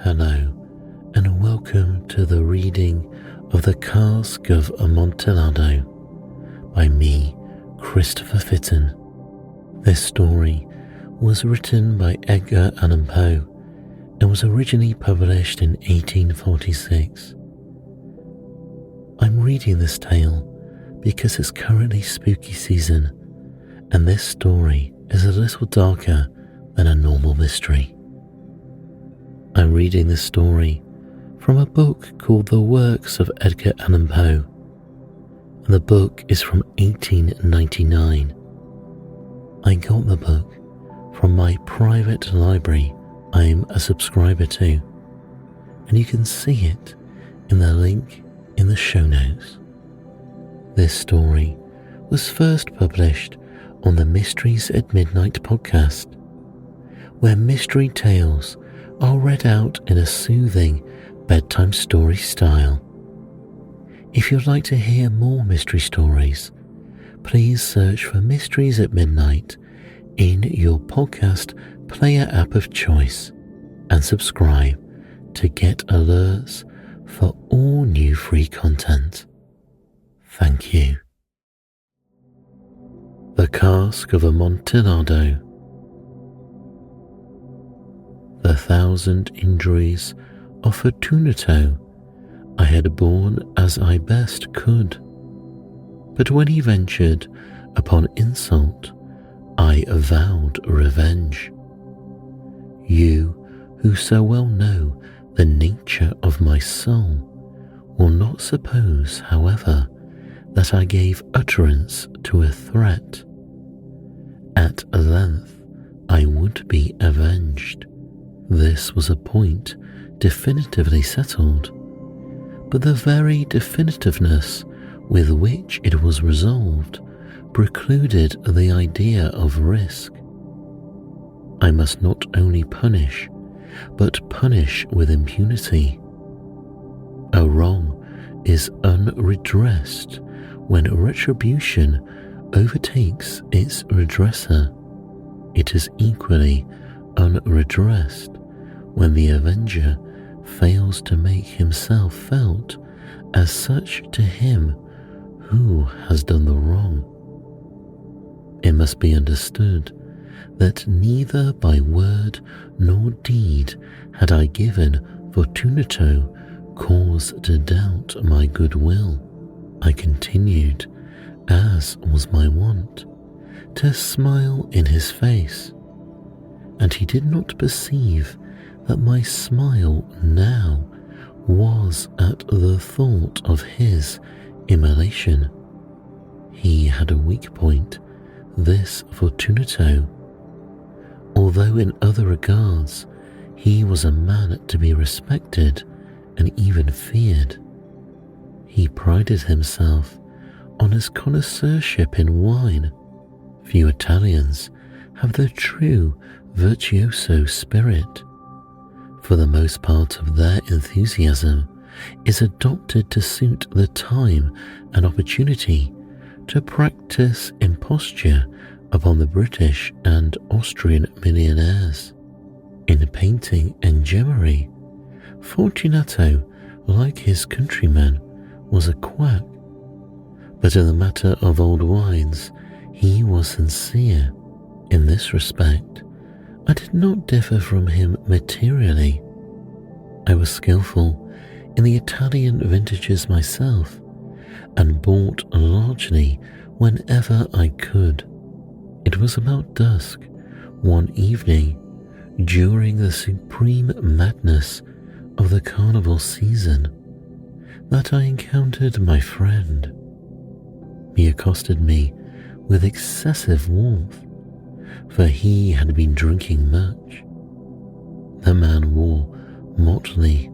Hello, and welcome to the reading of the Cask of Amontillado by me, Christopher Fitton. This story was written by Edgar Allan Poe and was originally published in 1846. I'm reading this tale because it's currently spooky season, and this story is a little darker than a normal mystery. I'm reading this story from a book called The Works of Edgar Allan Poe, and the book is from 1899. I got the book from my private library I'm a subscriber to, and you can see it in the link in the show notes. This story was first published on the Mysteries at Midnight podcast, where mystery tales are read out in a soothing bedtime story style. If you'd like to hear more mystery stories, please search for Mysteries at Midnight in your podcast player app of choice and subscribe to get alerts for all new free content. Thank you. The Cask of Amontillado. The 1,000 injuries of Fortunato I had borne as I best could, but when he ventured upon insult, I vowed revenge. You, who so well know the nature of my soul, will not suppose, however, that I gave utterance to a threat. At length I would be avenged. This was a point definitively settled, but the very definitiveness with which it was resolved precluded the idea of risk. I must not only punish, but punish with impunity. A wrong is unredressed when retribution overtakes its redresser. It is equally unredressed when the avenger fails to make himself felt as such to him who has done the wrong. It must be understood that neither by word nor deed had I given Fortunato cause to doubt my goodwill. I continued, as was my wont, to smile in his face, and he did not perceive that my smile now was at the thought of his immolation. He had a weak point, this Fortunato. Although in other regards he was a man to be respected and even feared, he prided himself on his connoisseurship in wine. Few Italians have the true virtuoso spirit. For the most part of their enthusiasm is adopted to suit the time and opportunity to practice imposture upon the British and Austrian millionaires. In painting and gemmery, Fortunato, like his countrymen, was a quack, but in the matter of old wines he was sincere. In this respect, I did not differ from him materially. I was skillful in the Italian vintages myself, and bought largely whenever I could. It was about dusk one evening during the supreme madness of the carnival season that I encountered my friend. He accosted me with excessive warmth, for he had been drinking much. The man wore motley.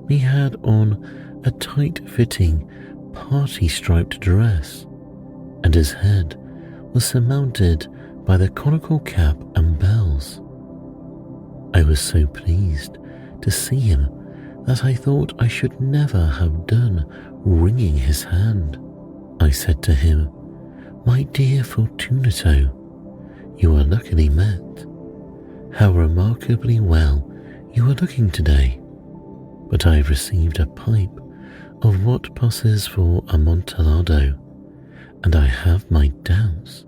He had on a tight-fitting, party-striped dress, and his head was surmounted by the conical cap and bells. I was so pleased to see him that I thought I should never have done wringing his hand. I said to him, "My dear Fortunato, you are luckily met. How remarkably well You are looking today, but I have received a pipe of what passes for Amontillado, and I have my doubts."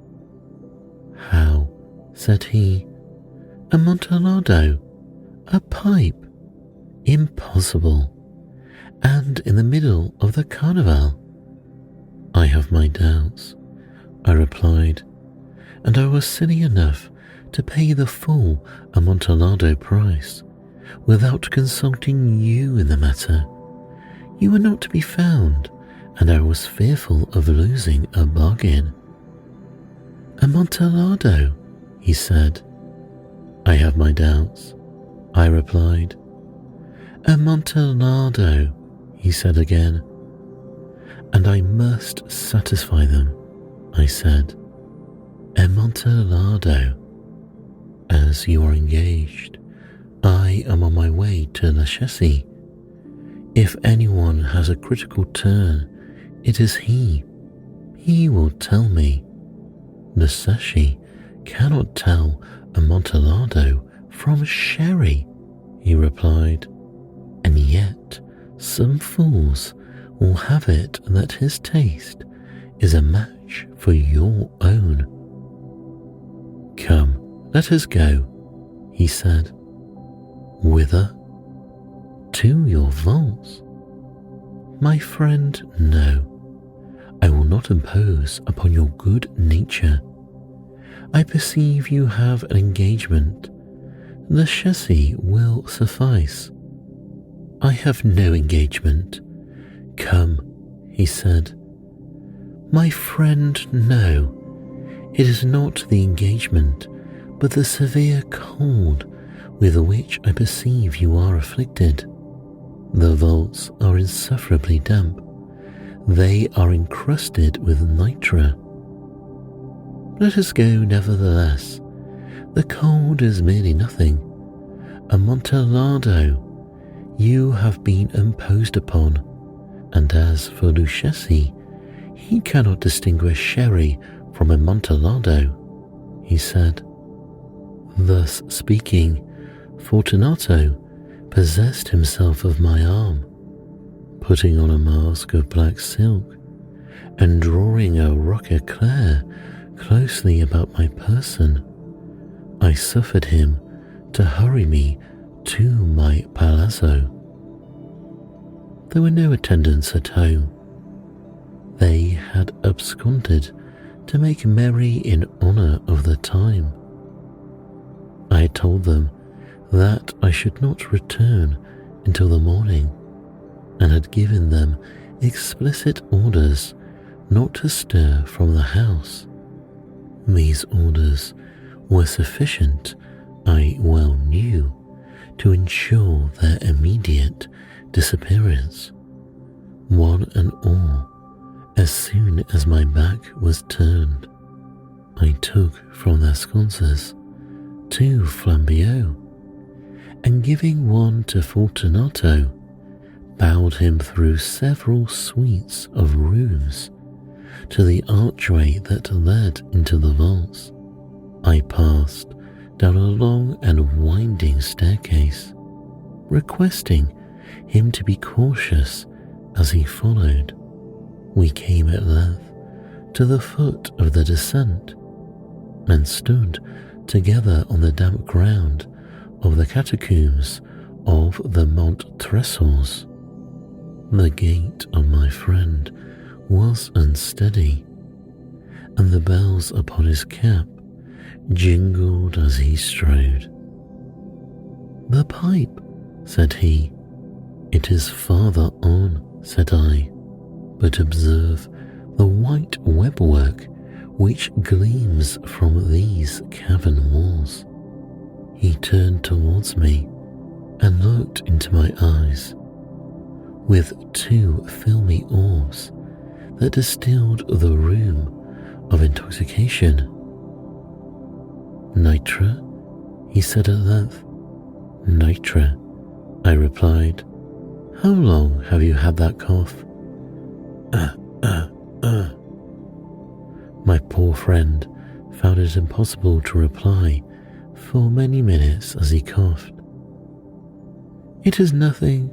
"How?" said he. "Amontillado? A pipe? Impossible! And in the middle of the carnival?" "I have my doubts," I replied, "and I was silly enough to pay the full Amontillado price without consulting you in the matter. You were not to be found, and I was fearful of losing a bargain." "Amontillado," he said. "I have my doubts," I replied. "Amontillado," he said again. "And I must satisfy them," I said. "Amontillado. As you are engaged, I am on my way to La Chessie. If anyone has a critical turn, it is he. He will tell me. The Sashi cannot tell Amontillado from sherry," he replied. "And yet some fools will have it that his taste is a match for your own." "Come, let us go," he said. "Whither?" "To your vaults." "My friend, no. I will not impose upon your good nature. I perceive you have an engagement. The Chessie will suffice." "I have no engagement. Come," he said. "My friend, no. It is not the engagement, but the severe cold with which I perceive you are afflicted. The vaults are insufferably damp. They are encrusted with nitre." "Let us go nevertheless. The cold is merely nothing. Amontillado, you have been imposed upon, and as for Luchesi, he cannot distinguish sherry from Amontillado," he said. Thus speaking, Fortunato possessed himself of my arm, putting on a mask of black silk and drawing a roquelaire closely about my person. I suffered him to hurry me to my palazzo. There were no attendants at home. They had absconded to make merry in honour of the time. I had told them that I should not return until the morning, and had given them explicit orders not to stir from the house. These orders were sufficient, I well knew, to ensure their immediate disappearance. One and all, as soon as my back was turned, I took from their sconces 2 flambeaux, and giving one to Fortunato, bowed him through several suites of rooms to the archway that led into the vaults. I passed down a long and winding staircase, requesting him to be cautious as he followed. We came at length to the foot of the descent, and stood together on the damp ground of the catacombs of the Montresors. The gait of my friend was unsteady, and the bells upon his cap jingled as he strode. "The pipe," said he. "It is farther on," said I, "but observe the white webwork which gleams from these cavern walls." He turned towards me and looked into my eyes with 2 filmy orbs that distilled the rheum of intoxication. "Nitre?" he said at length. "Nitre," I replied. "How long have you had that cough?" My poor friend found it impossible to reply for many minutes as he coughed. "It is nothing,"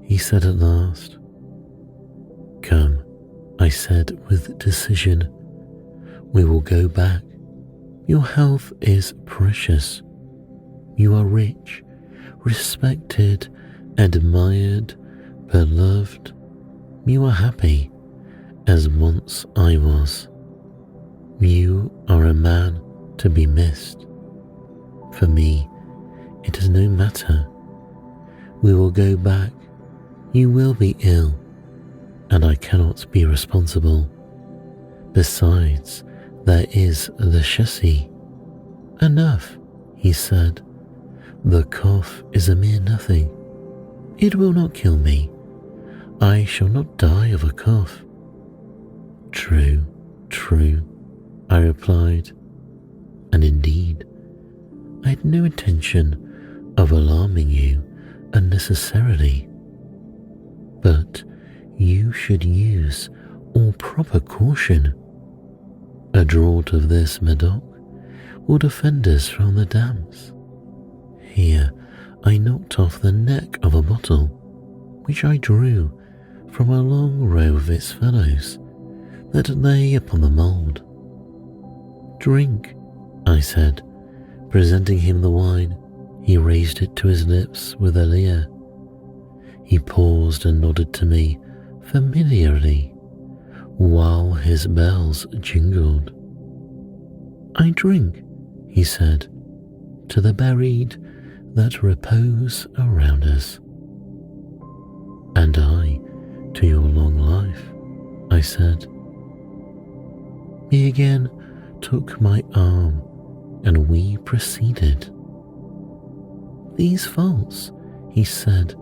he said at last. "Come," I said with decision. "We will go back. Your health is precious. You are rich, respected, admired, beloved. You are happy, as once I was. You are a man to be missed. For me, it is no matter. We will go back. You will be ill, and I cannot be responsible. Besides, there is the chassis." "Enough," he said. "The cough is a mere nothing. It will not kill me. I shall not die of a cough." "True, true," I replied. And indeed, I had no intention of alarming you unnecessarily. But you should use all proper caution. A draught of this Medoc will defend us from the damps. Here I knocked off the neck of a bottle, which I drew from a long row of its fellows that lay upon the mould. "Drink," I said, presenting him the wine. He raised it to his lips with a leer. He paused and nodded to me familiarly, while his bells jingled. "I drink," he said, "to the buried that repose around us." "And I to your long life," I said. He again took my arm, and we proceeded. "These vaults," he said,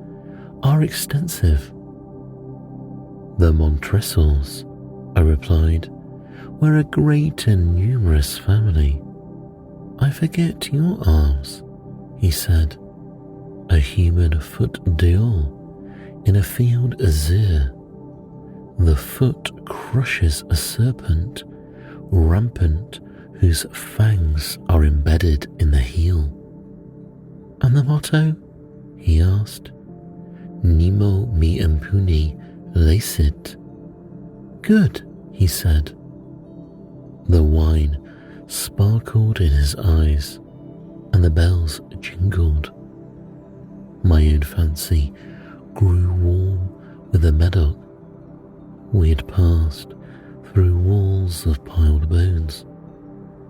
"are extensive." "The Montresors," I replied, "were a great and numerous family." "I forget your arms," he said. "A human foot d'or in a field azure. The foot crushes a serpent rampant whose fangs are embedded in the heel." "And the motto?" he asked. "Nemo me impuni licet." "Good," he said. The wine sparkled in his eyes, and the bells jingled. My own fancy grew warm with the Medoc. We had passed through walls of piled bones,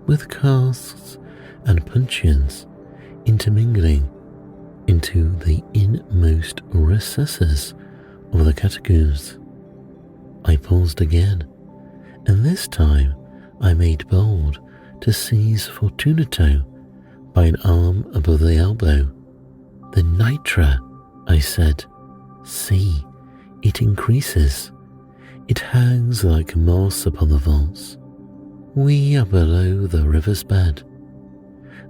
with casks and puncheons intermingling into the inmost recesses of the catacombs. I paused again, and this time I made bold to seize Fortunato by an arm above the elbow. "The nitra," I said. "See, it increases. It hangs like moss upon the vaults. We are below the river's bed.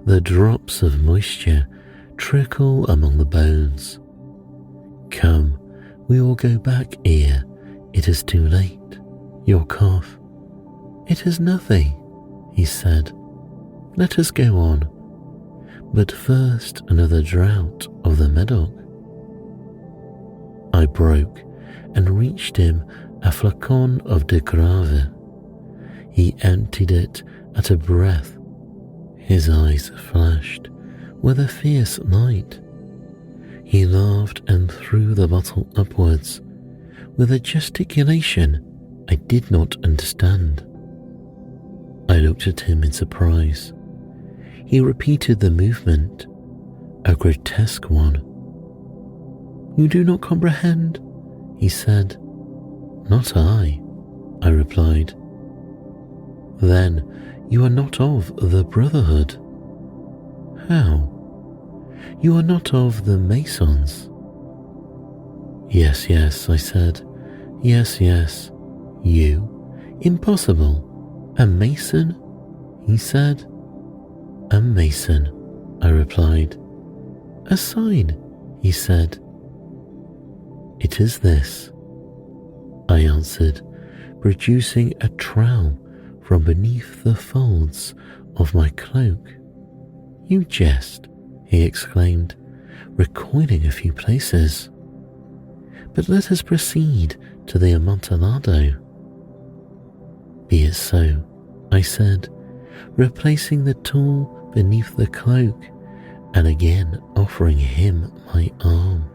The drops of moisture trickle among the bones. Come, we will go back ere it is too late. Your cough." "It is nothing," he said. "Let us go on. But first another draught of the Medoc." I broke and reached him a flacon of de Grave. He emptied it at a breath. His eyes flashed with a fierce light. He laughed and threw the bottle upwards with a gesticulation I did not understand. I looked at him in surprise. He repeated the movement, a grotesque one. "You do not comprehend?" he said. "Not I," I replied. "Then you are not of the Brotherhood." "How? You are not of the Masons?" "Yes, yes," I said. "Yes, yes. You? Impossible. A Mason?" he said. "A Mason," I replied. "A sign," he said. "It is this," I answered, producing a trowel from beneath the folds of my cloak. "You jest," he exclaimed, recoiling a few places. But let us proceed to the Amontillado. Be it so, I said, replacing the tool beneath the cloak and again offering him my arm.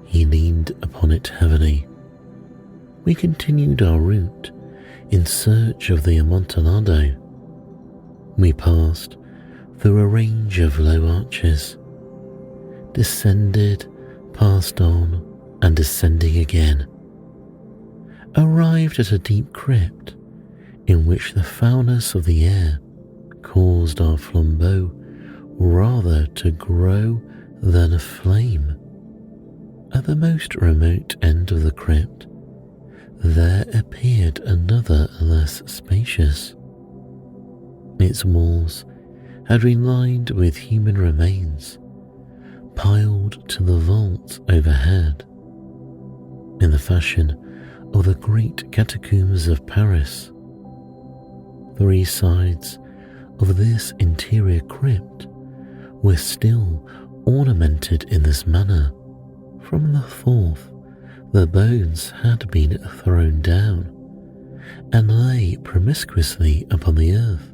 He leaned upon it heavily. We continued our route in search of the Amontillado. We passed through a range of low arches, descended, passed on, and descending again, arrived at a deep crypt in which the foulness of the air caused our flambeau rather to grow than aflame. At the most remote end of the crypt, there appeared another less spacious. Its walls had been lined with human remains, piled to the vault overhead, in the fashion of the great catacombs of Paris. 3 sides of this interior crypt were still ornamented in this manner. From the 4th, the bones had been thrown down and lay promiscuously upon the earth,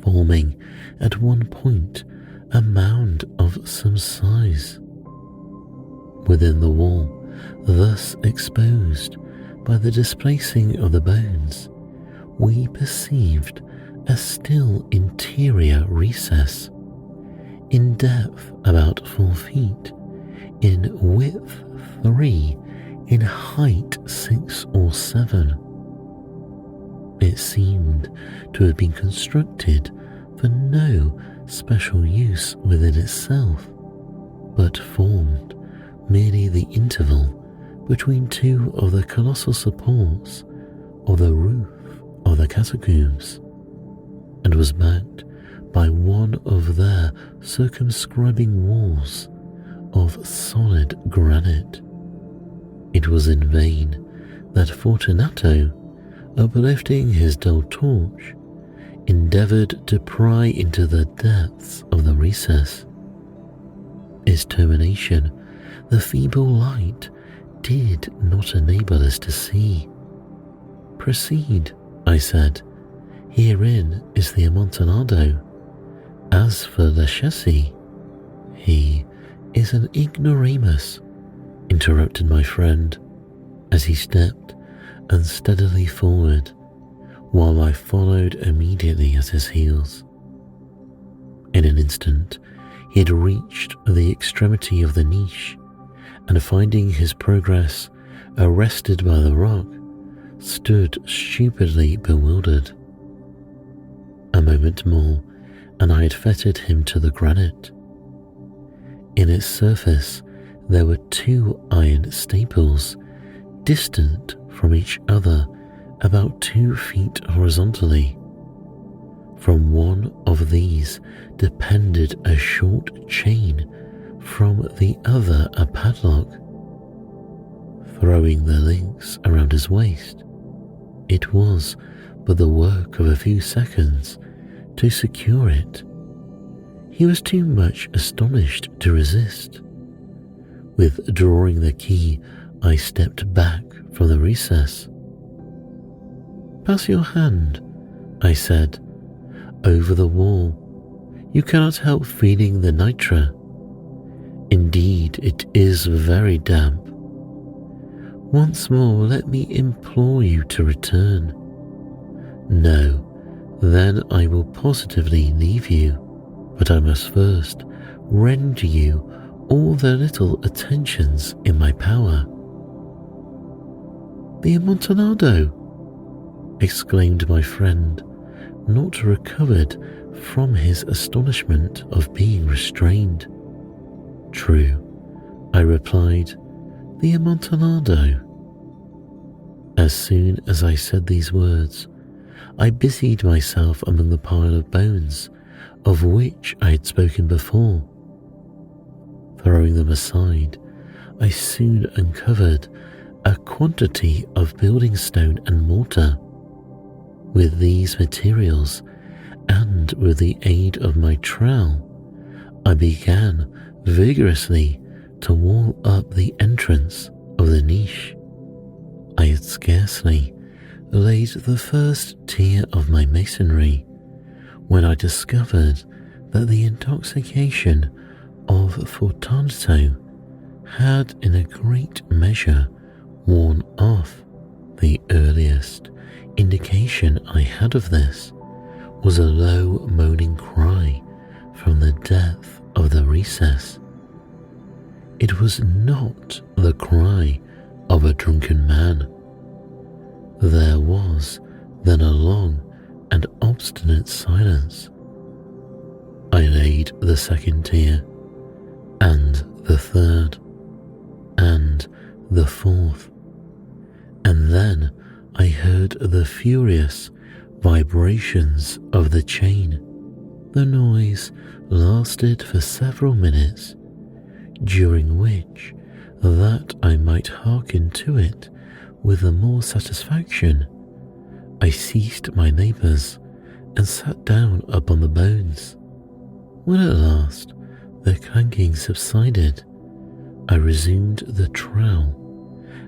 forming at one point a mound of some size. Within the wall, thus exposed by the displacing of the bones, we perceived a still interior recess, in depth about 4 feet, in width 3, in height 6 or 7. It seemed to have been constructed for no special use within itself, but formed merely the interval between 2 of the colossal supports of the roof of the catacombs, and was backed by one of their circumscribing walls of solid granite. It was in vain that Fortunato, uplifting his dull torch, endeavoured to pry into the depths of the recess. Its termination, the feeble light, did not enable us to see. Proceed, I said. Herein is the Amontillado. As for Le Chassis, he is an ignoramus, interrupted my friend, as he stepped unsteadily forward, while I followed immediately at his heels. In an instant, he had reached the extremity of the niche, and finding his progress arrested by the rock, stood stupidly bewildered. A moment more, and I had fettered him to the granite. In its surface there were 2 iron staples, distant from each other about 2 feet horizontally. From one of these depended a short chain, from the other a padlock. Throwing the links around his waist, it was but the work of a few seconds to secure it. He was too much astonished to resist. Withdrawing the key, I stepped back from the recess. Pass your hand, I said, over the wall. You cannot help feeling the nitre. Indeed, it is very damp. Once more, let me implore you to return. No, then I will positively leave you, but I must first render you all the little attentions in my power. The Amontillado! Exclaimed my friend, not recovered from his astonishment of being restrained. True, I replied, the Amontillado. As soon as I said these words, I busied myself among the pile of bones of which I had spoken before. Throwing them aside, I soon uncovered a quantity of building stone and mortar. With these materials, and with the aid of my trowel, I began vigorously to wall up the entrance of the niche. I had scarcely laid the first tier of my masonry when I discovered that the intoxication of Fortunato had in a great measure worn off. The earliest indication I had of this was a low moaning cry from the depth of the recess. It was not the cry of a drunken man. There was then a long and obstinate silence. I laid the second tier, and the third, and the fourth, and then I heard the furious vibrations of the chain. The noise lasted for several minutes, during which, that I might hearken to it with the more satisfaction, I ceased my labours and sat down upon the bones. When at last the clanking subsided, I resumed the trowel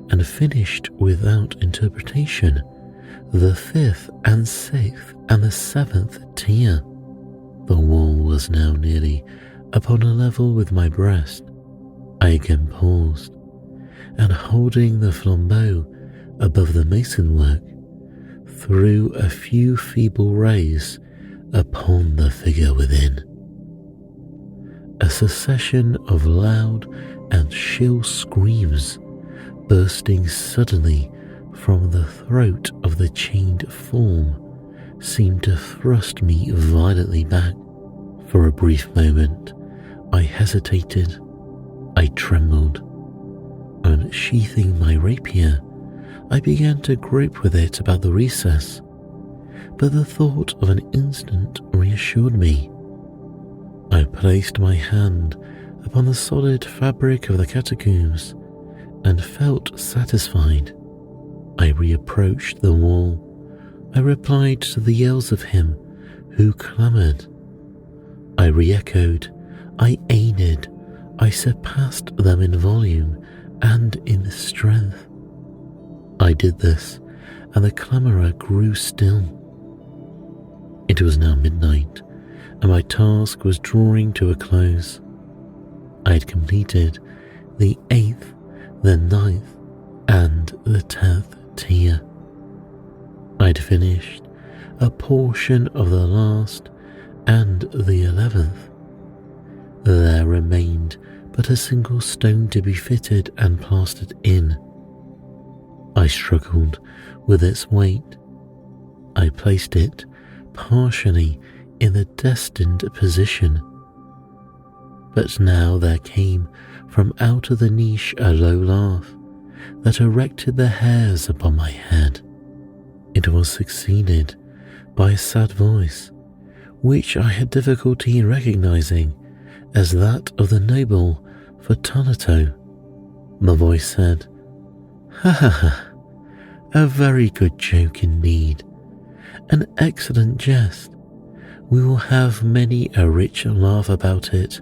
and finished without interpretation the fifth and sixth and the seventh tier. The wall was now nearly upon a level with my breast. I again paused, and holding the flambeau above the masonwork, threw a few feeble rays upon the figure within. A succession of loud and shrill screams bursting suddenly from the throat of the chained form seemed to thrust me violently back. For a brief moment I hesitated, I trembled. Unsheathing my rapier, I began to grope with it about the recess, but the thought of an instant reassured me. I placed my hand upon the solid fabric of the catacombs and felt satisfied. I reapproached the wall. I replied to the yells of him who clamoured. I re-echoed, I aided, I surpassed them in volume and in strength. I did this, and the clamourer grew still. It was now midnight, and my task was drawing to a close. I had completed the 8th, the 9th, and the 10th tier. I had finished a portion of the last and the 11th. There remained but a single stone to be fitted and plastered in. I struggled with its weight. I placed it partially in the destined position. But now there came from out of the niche a low laugh that erected the hairs upon my head. It was succeeded by a sad voice, which I had difficulty in recognizing as that of the noble Fortunato. The voice said, "Ha ha ha, a very good joke indeed, an excellent jest. We will have many a rich laugh about it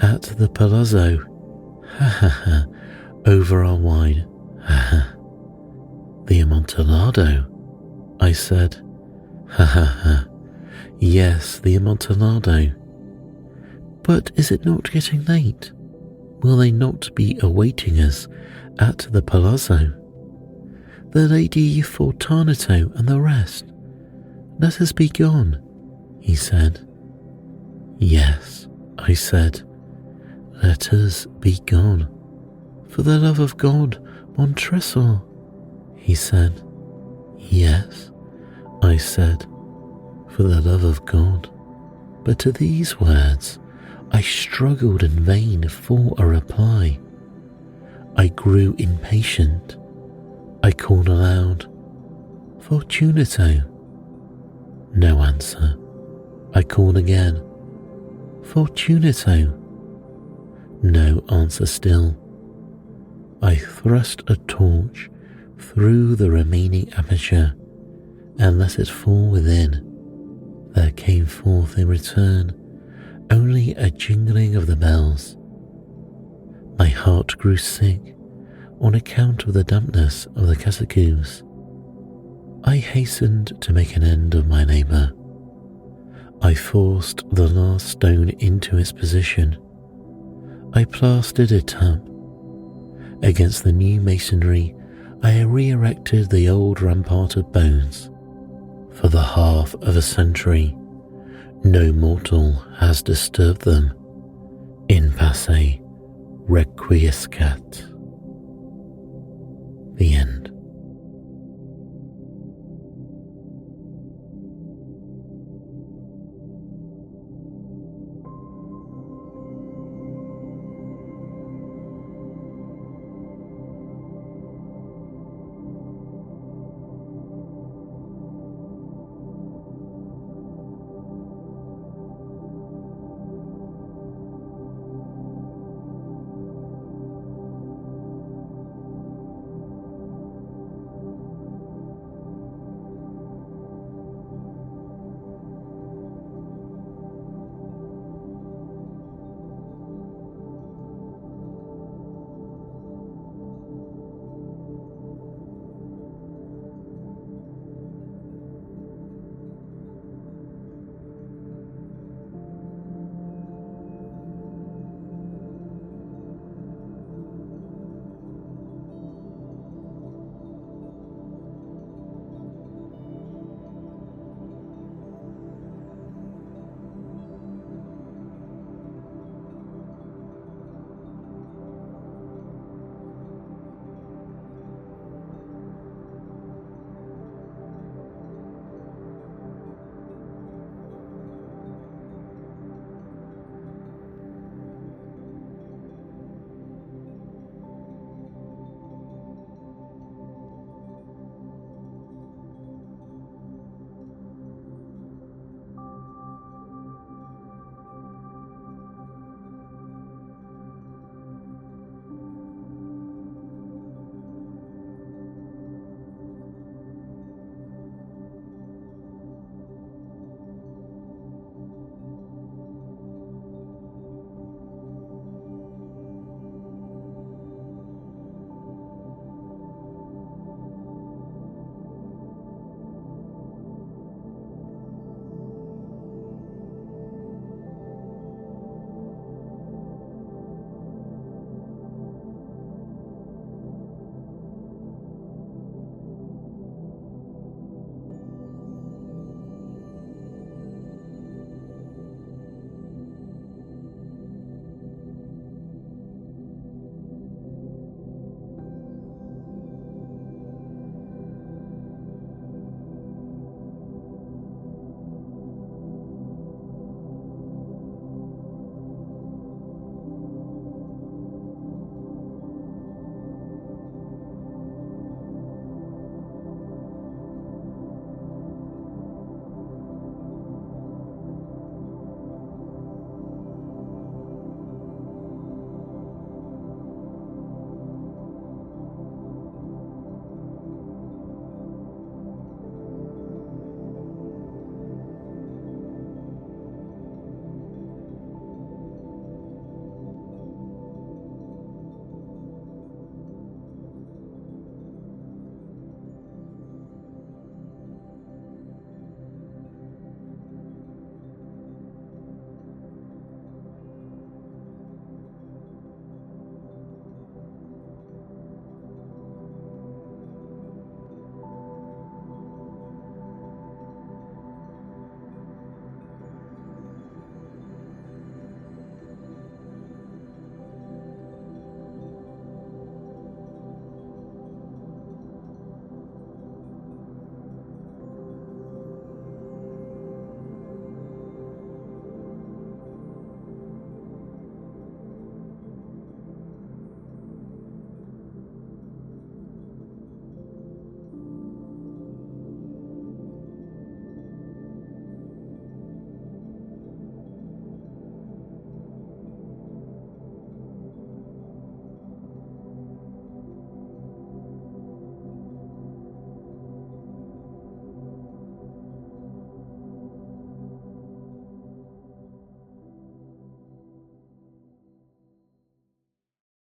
at the palazzo, ha ha ha, over our wine, ha ha." "The Amontillado," I said. "Ha ha ha, yes, the Amontillado. But is it not getting late? Will they not be awaiting us at the palazzo? The Lady Fortunato and the rest? Let us be gone," he said. "Yes," I said, "let us be gone." "For the love of God, Montresor," he said. "Yes," I said, "for the love of God." But to these words I struggled in vain for a reply. I grew impatient. I called aloud, "Fortunato." No answer. I called again, "Fortunato." No answer still. I thrust a torch through the remaining aperture and let it fall within. There came forth in return only a jingling of the bells. heart grew sick on account of the dampness of the casicouls. I hastened to make an end of my labour. I forced the last stone into its position. I plastered it up. Against the new masonry, I re-erected the old rampart of bones. For the half of a century, no mortal has disturbed them. In pace requiescat. The end.